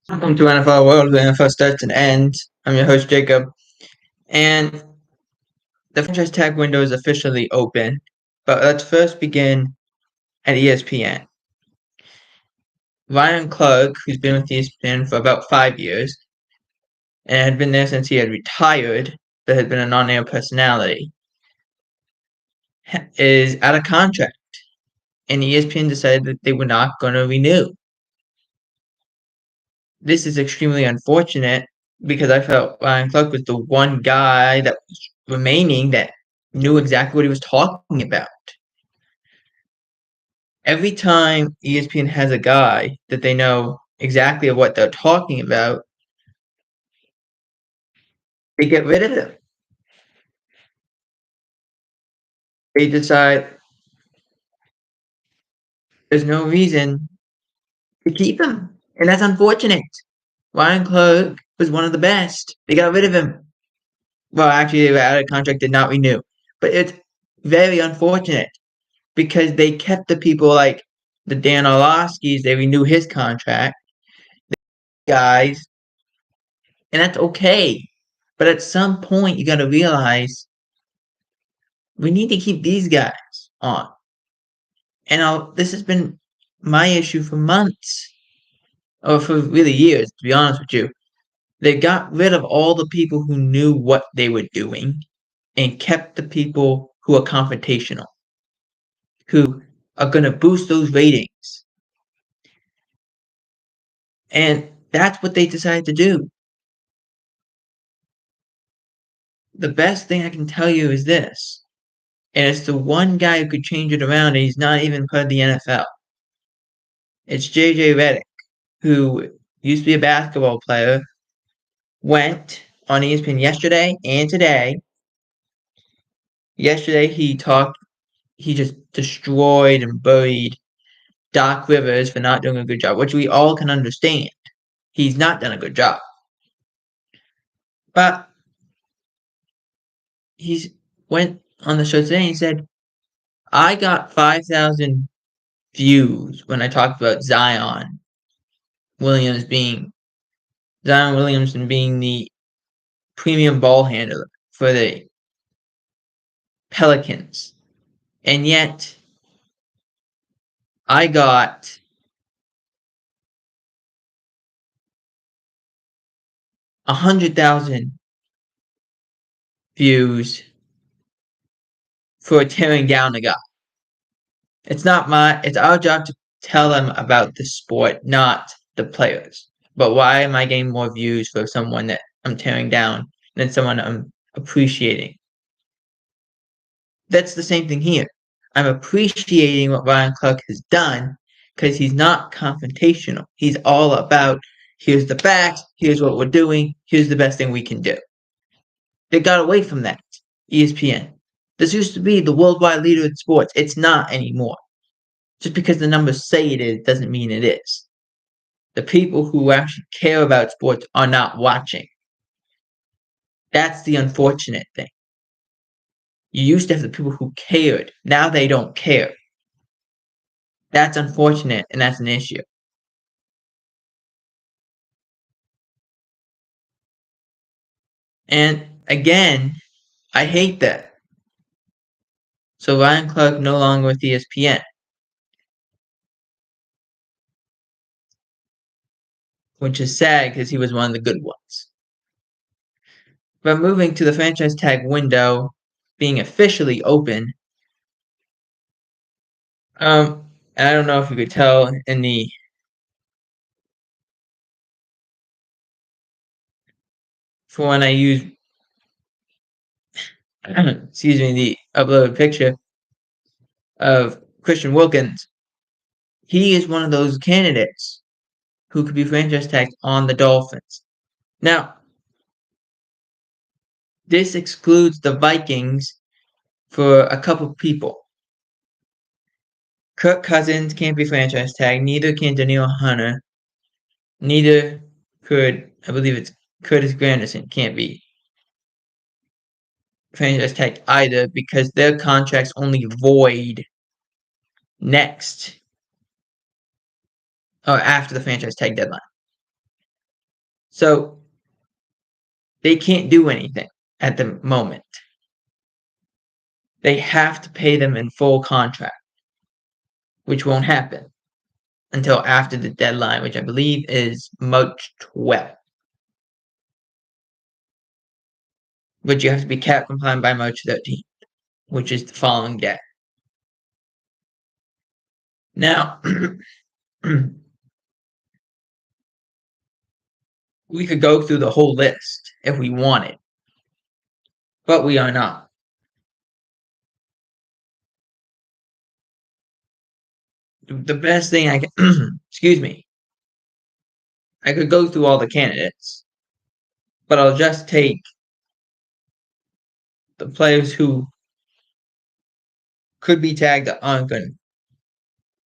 Welcome to NFL World, where NFL starts and ends. I'm your host, Jacob, and the franchise tag window is officially open. But let's first begin at ESPN. Ryan Clark, who's been with ESPN for about 5 years and had been there since he had retired, but had been a non-air personality, is out of contract, and ESPN decided that they were not going to renew. This is extremely unfortunate because I felt Ryan Clark was the one guy that was remaining that knew exactly what he was talking about. Every time ESPN has a guy that they know exactly what they're talking about, they get rid of him. They decide there's no reason to keep him. And that's unfortunate. Ryan Clark was one of the best. They got rid of him. Well, actually, they were out of contract, did not renew. But it's very unfortunate because they kept the people like the Dan Orlovskis, they renew his contract, guys, and that's okay. But at some point, you got to realize we need to keep these guys on. And this has been my issue for months, or for really years, to be honest with you. They got rid of all the people who knew what they were doing and kept the people who are confrontational, who are going to boost those ratings. And that's what they decided to do. The best thing I can tell you is this, and it's the one guy who could change it around, and he's not even part of the NFL. It's JJ Redick, who used to be a basketball player, went on ESPN yesterday and today. Yesterday, he just destroyed and buried Doc Rivers for not doing a good job, which we all can understand. He's not done a good job. But he went on the show today and he said, I got 5,000 views when I talked about Zion Williamson being the premium ball handler for the Pelicans. And yet I got 100,000 views for tearing down a guy. It's our job to tell them about the sport, not the players. But why am I getting more views for someone that I'm tearing down than someone I'm appreciating? That's the same thing here. I'm appreciating what Ryan Clark has done because he's not confrontational. He's all about, here's the facts, here's what we're doing, here's the best thing we can do. They got away from that, ESPN. This used to be the worldwide leader in sports. It's not anymore. Just because the numbers say it is doesn't mean it is. The people who actually care about sports are not watching. That's the unfortunate thing. You used to have the people who cared. Now they don't care. That's unfortunate, and that's an issue. And again, I hate that. So Ryan Clark no longer with ESPN, which is sad because he was one of the good ones. But moving to the franchise tag window being officially open, and I don't know if you could tell in the for when I use excuse me, the uploaded picture of Christian Wilkins. He is one of those candidates who could be franchise tagged on the Dolphins. Now, this excludes the Vikings for a couple people. Kirk Cousins can't be franchise tagged, neither can Danielle Hunter, neither could, I believe it's Curtis Granderson, can't be franchise tagged either because their contracts only void next or after the franchise tag deadline. So they can't do anything at the moment. They have to pay them in full contract, which won't happen until after the deadline, which I believe is March 12th. But you have to be cap compliant by March 13th, which is the following day. Now, we could go through the whole list if we wanted, but we are not. The best thing I can, excuse me, I could go through all the candidates, but I'll just take the players who could be tagged that aren't going,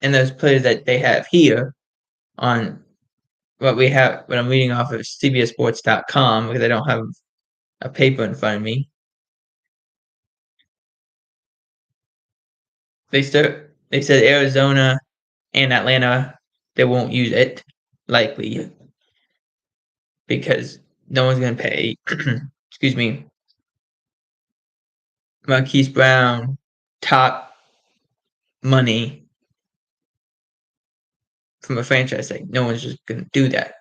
and those players that they have here on what I'm reading off of CBSSports.com because I don't have a paper in front of me. They said Arizona and Atlanta, they won't use it, likely, because no one's going to pay, excuse me, Marquise Brown top money from a franchise. Like, no one's just going to do that.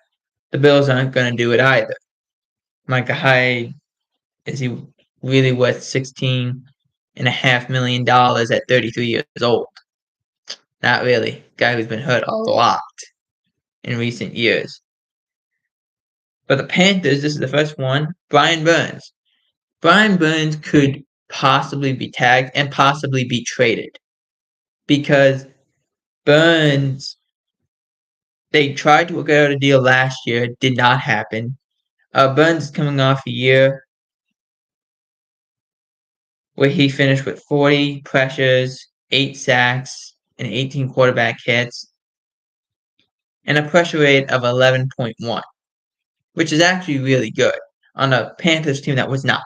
The Bills aren't going to do it either. Micah Hyde, is he really worth $16.5 million at 33 years old? Not really. Guy who's been hurt a lot in recent years. But the Panthers, this is the first one, Brian Burns. Brian Burns could possibly be tagged and possibly be traded because Burns, they tried to work out a deal last year, did not happen. Burns is coming off a year where he finished with 40 pressures, 8 sacks, and 18 quarterback hits, and a pressure rate of 11.1, which is actually really good on a Panthers team that was not.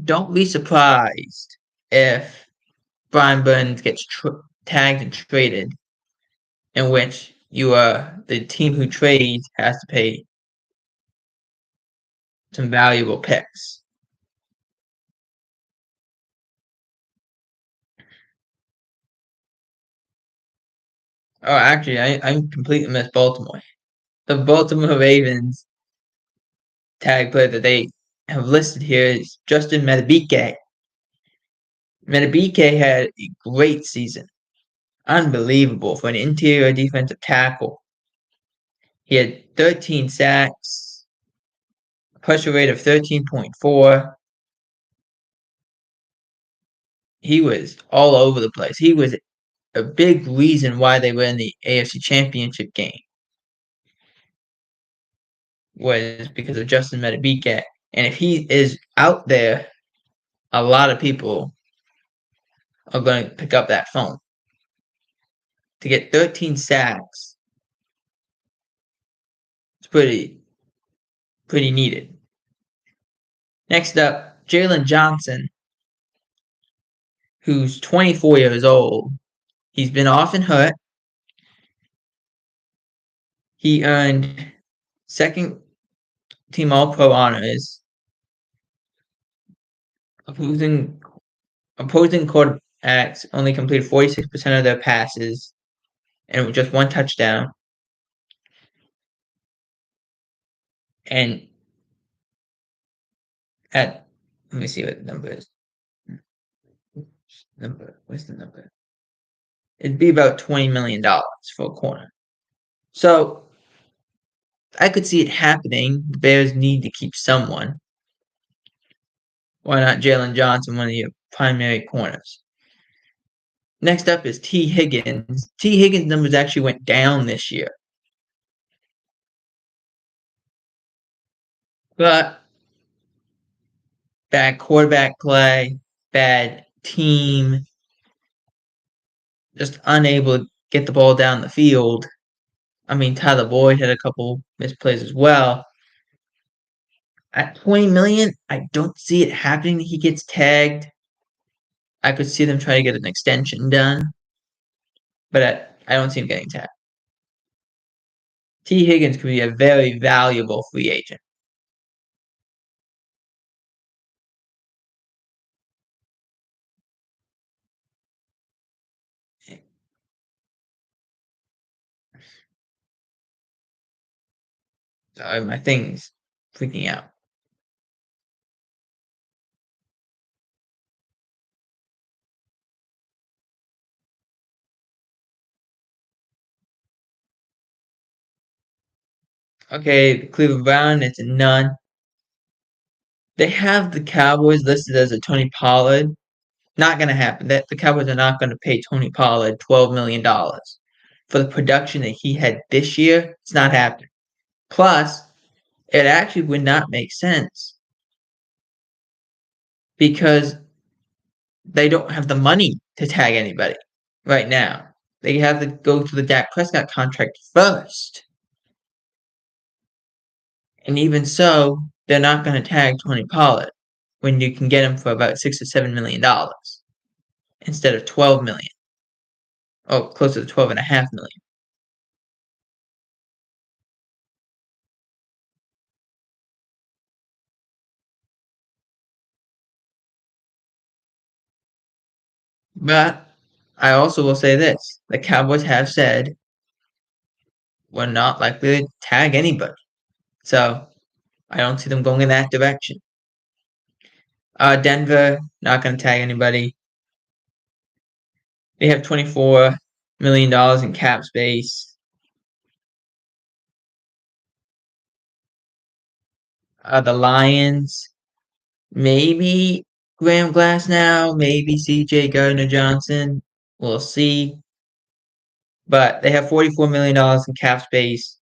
Don't be surprised if Brian Burns gets tagged and traded, in which the team who trades has to pay some valuable picks. Oh, actually, I completely missed Baltimore. The Baltimore Ravens tag player that they have listed here is Justin Madubuike. Madubuike had a great season. Unbelievable for an interior defensive tackle. He had 13 sacks, a pressure rate of 13.4. He was all over the place. He was a big reason why they were in the AFC Championship game was because of Justin Madubuike. And if he is out there, a lot of people are going to pick up that phone. To get 13 sacks, it's pretty needed. Next up, Jalen Johnson, who's 24 years old. He's been often hurt. He earned second team All-Pro honors. Opposing quarterbacks only completed 46% of their passes and with just one touchdown. And let me see what the number is. What's the number? It'd be about $20 million for a corner. So I could see it happening. The Bears need to keep someone. Why not Jalen Johnson, one of your primary corners? Next up is T. Higgins. T. Higgins' numbers actually went down this year. But bad quarterback play, bad team, just unable to get the ball down the field. I mean, Tyler Boyd had a couple misplays as well. At $20 million, I don't see it happening. He gets tagged. I could see them try to get an extension done, but I don't see him getting tagged. T. Higgins could be a very valuable free agent. Sorry, my thing's freaking out. Okay, the Cleveland Brown, it's a none. They have the Cowboys listed as a Tony Pollard. Not going to happen. That the Cowboys are not going to pay Tony Pollard $12 million for the production that he had this year. It's not happening. Plus, it actually would not make sense because they don't have the money to tag anybody right now. They have to go to the Dak Prescott contract first. And even so, they're not going to tag Tony Pollard when you can get him for about $6 or $7 million instead of 12 million. Oh, closer to 12.5 million. But I also will say this: the Cowboys have said we're not likely to tag anybody, so I don't see them going in that direction. Denver not going to tag anybody. They have $24 million in cap space. The Lions, maybe Graham Glasnow, maybe C.J. Gardner-Johnson. We'll see. But they have $44 million in cap space.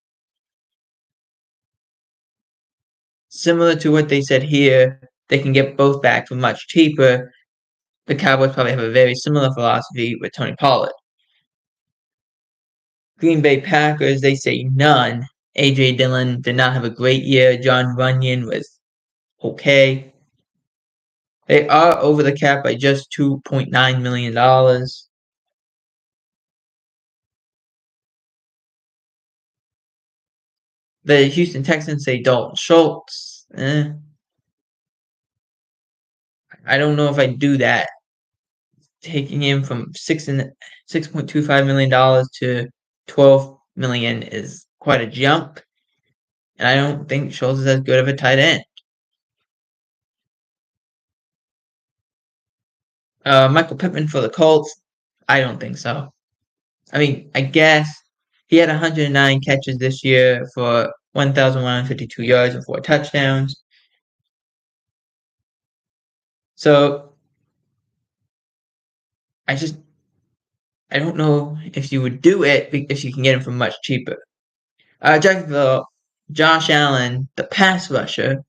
Similar to what they said here, they can get both back for much cheaper. The Cowboys probably have a very similar philosophy with Tony Pollard. Green Bay Packers, they say none. A.J. Dillon did not have a great year. John Runyon was okay. They are over the cap by just $2.9 million. The Houston Texans say Dalton Schultz. I don't know if I do that. Taking him from $6.25 million to 12 million is quite a jump. And I don't think Schultz is as good of a tight end. Michael Pittman for the Colts. I don't think so. I mean, I guess he had 109 catches this year for 1,152 yards and 4 touchdowns. So I don't know if you would do it if you can get him for much cheaper. Jacksonville, Josh Allen, the pass rusher.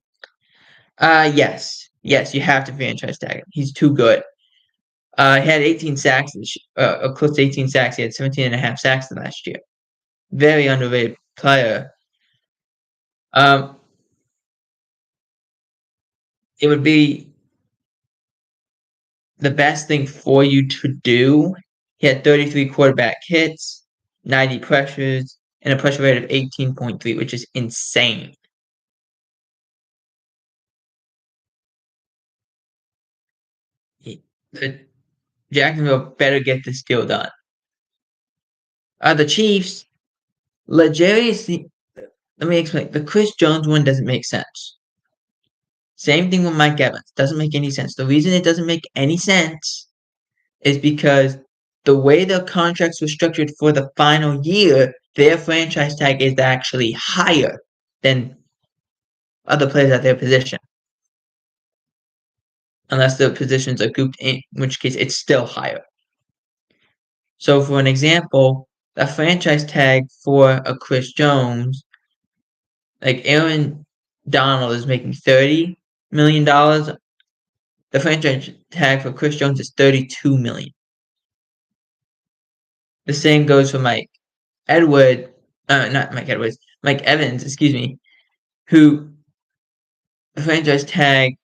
Yes, you have to franchise tag him. He's too good. He had 18 sacks, close to 18 sacks. He had 17 and a half sacks last year. Very underrated player. Um, it would be the best thing for you to do. He had 33 quarterback hits, 90 pressures, and a pressure rate of 18.3, which is insane. The Jacksonville better get this deal done. The Chiefs, Legarius, let me explain. The Chris Jones one doesn't make sense. Same thing with Mike Evans. Doesn't make any sense. The reason it doesn't make any sense is because the way the contracts were structured for the final year, their franchise tag is actually higher than other players at their position. Unless the positions are grouped in which case it's still higher. So for an example, a franchise tag for a Chris Jones, like Aaron Donald is making $30 million. The franchise tag for Chris Jones is $32 million. The same goes for Mike Evans, excuse me, who the franchise tag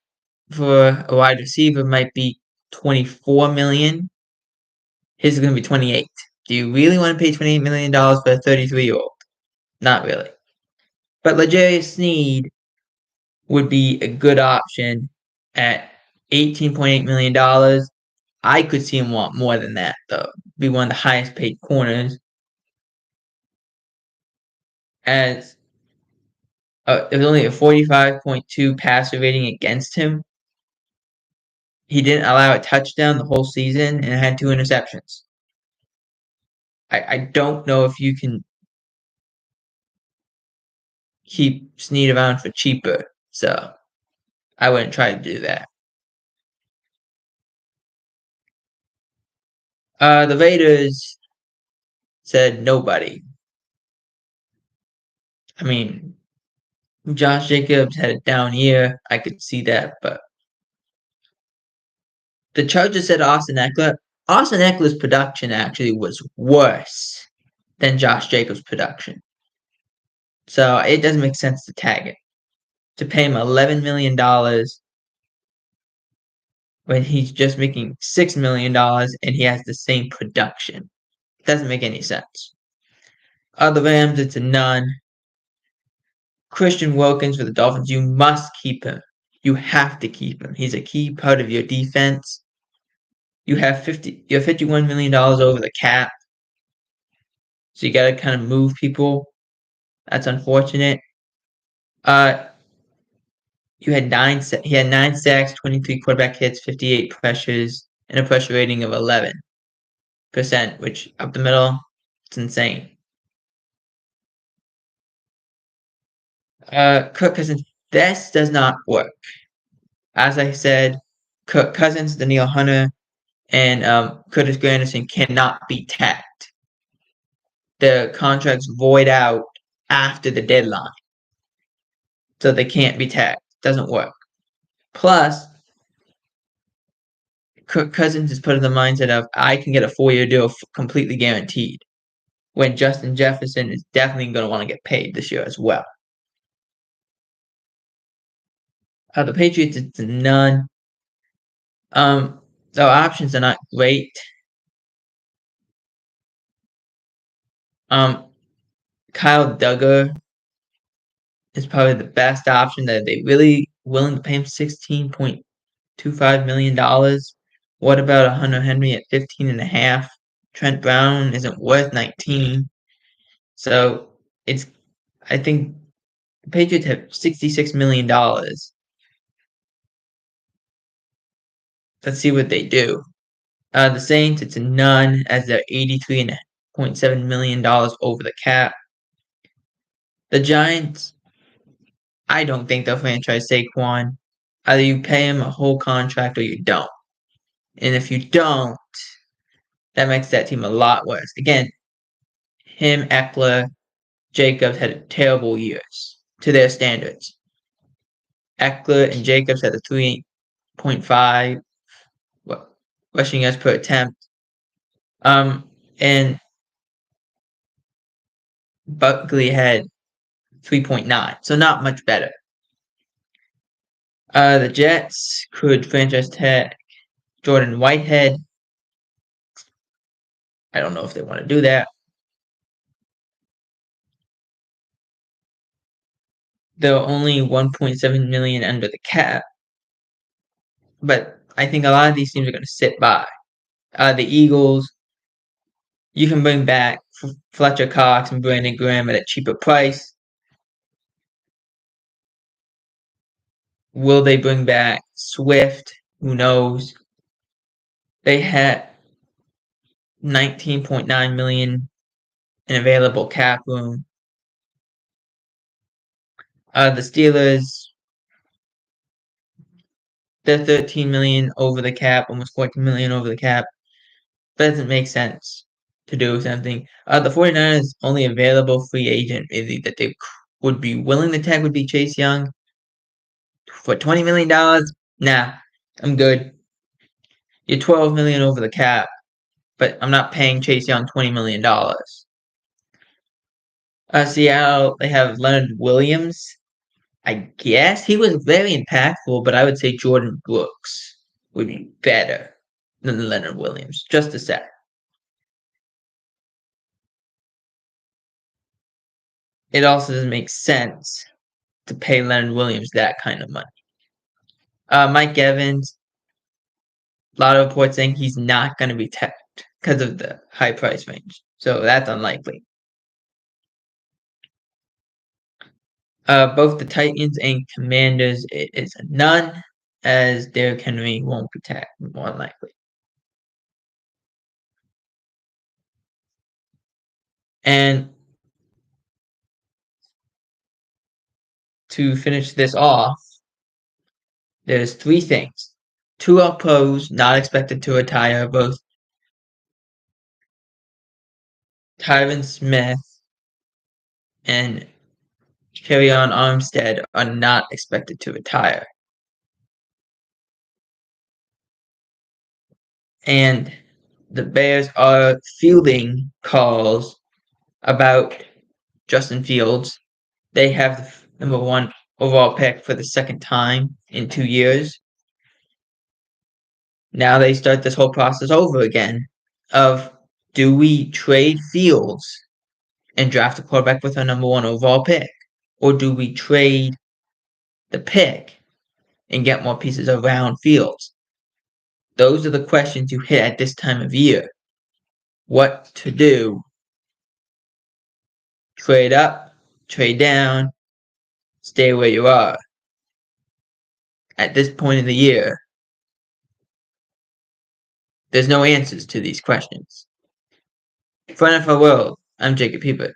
for a wide receiver might be $24 million. His is going to be 28. Do you really want to pay $28 million for a 33-year-old? Not really. But L'Jarius Sneed would be a good option at $18.8 million. I could see him want more than that, though. Be one of the highest paid corners. As it was only a 45.2 passer rating against him. He didn't allow a touchdown the whole season and had 2 interceptions. I don't know if you can keep Snead around for cheaper, so I wouldn't try to do that. The Raiders said nobody. I mean, Josh Jacobs had a down year. I could see that, but the Chargers said Austin Eckler. Austin Eckler's production actually was worse than Josh Jacobs' production. So it doesn't make sense to tag it. To pay him $11 million when he's just making $6 million and he has the same production. It doesn't make any sense. The Rams, it's a none. Christian Wilkins for the Dolphins, you must keep him. You have to keep him. He's a key part of your defense. You have $51 million over the cap. So you gotta kind of move people. That's unfortunate. He had 9 sacks, 23 quarterback hits, 58 pressures, and a pressure rating of 11%, which up the middle, it's insane. Kirk Cousins, this does not work. As I said, Kirk Cousins, Danielle Hunter, and Curtis Granderson cannot be tagged. The contracts void out after the deadline, so they can't be tagged. Doesn't work. Plus, Kirk Cousins is put in the mindset of I can get a 4-year deal completely guaranteed, when Justin Jefferson is definitely going to want to get paid this year as well. The Patriots, it's a none. Their options are not great. Kyle Duggar is probably the best option. That they really willing to pay him $16.25 million. What about Hunter Henry at 15.5? Trent Brown isn't worth 19. So I think the Patriots have $66 million. Let's see what they do. The Saints, it's a none as they're $83.7 million over the cap. The Giants, I don't think they'll franchise Saquon. Either you pay him a whole contract or you don't. And if you don't, that makes that team a lot worse. Again, him, Eckler, Jacobs had terrible years to their standards. Eckler and Jacobs had a 3.5 rushing yards per attempt. And Buckley had 3.9, so not much better. The Jets could franchise tag Jordan Whitehead. I don't know if they want to do that. They're only $1.7 million under the cap, but I think a lot of these teams are going to sit by. The Eagles, you can bring back Fletcher Cox and Brandon Graham at a cheaper price. Will they bring back Swift? Who knows? They had $19.9 million in available cap room. The Steelers, they're $13 million over the cap, almost $14 million over the cap. That doesn't make sense to do something. The 49ers only available free agent really that they would be willing to tag would be Chase Young. For $20 million, nah, I'm good. You're $12 million over the cap, but I'm not paying Chase Young $20 million. Seattle, they have Leonard Williams. I guess he was very impactful, but I would say Jordan Brooks would be better than Leonard Williams. Just a sec. it also doesn't make sense to pay Leonard Williams that kind of money. Mike Evans, a lot of reports saying he's not going to be tapped because of the high price range. So that's unlikely. Both the Titans and Commanders, it is a none, as Derrick Henry won't be tapped, more likely. And to finish this off, there's three things. Two are pros not expected to retire, both Tyron Smith and Kerryon Armstead are not expected to retire. And the Bears are fielding calls about Justin Fields. They have the number one overall pick for the second time in 2 years. Now they start this whole process over again of, do we trade Fields and draft a quarterback with our number one overall pick? Or do we trade the pick and get more pieces around Fields? Those are the questions you hit at this time of year. What to do? Trade up, trade down, stay where you are. At this point in the year, there's no answers to these questions. For NFL World, I'm Jacob Hebert.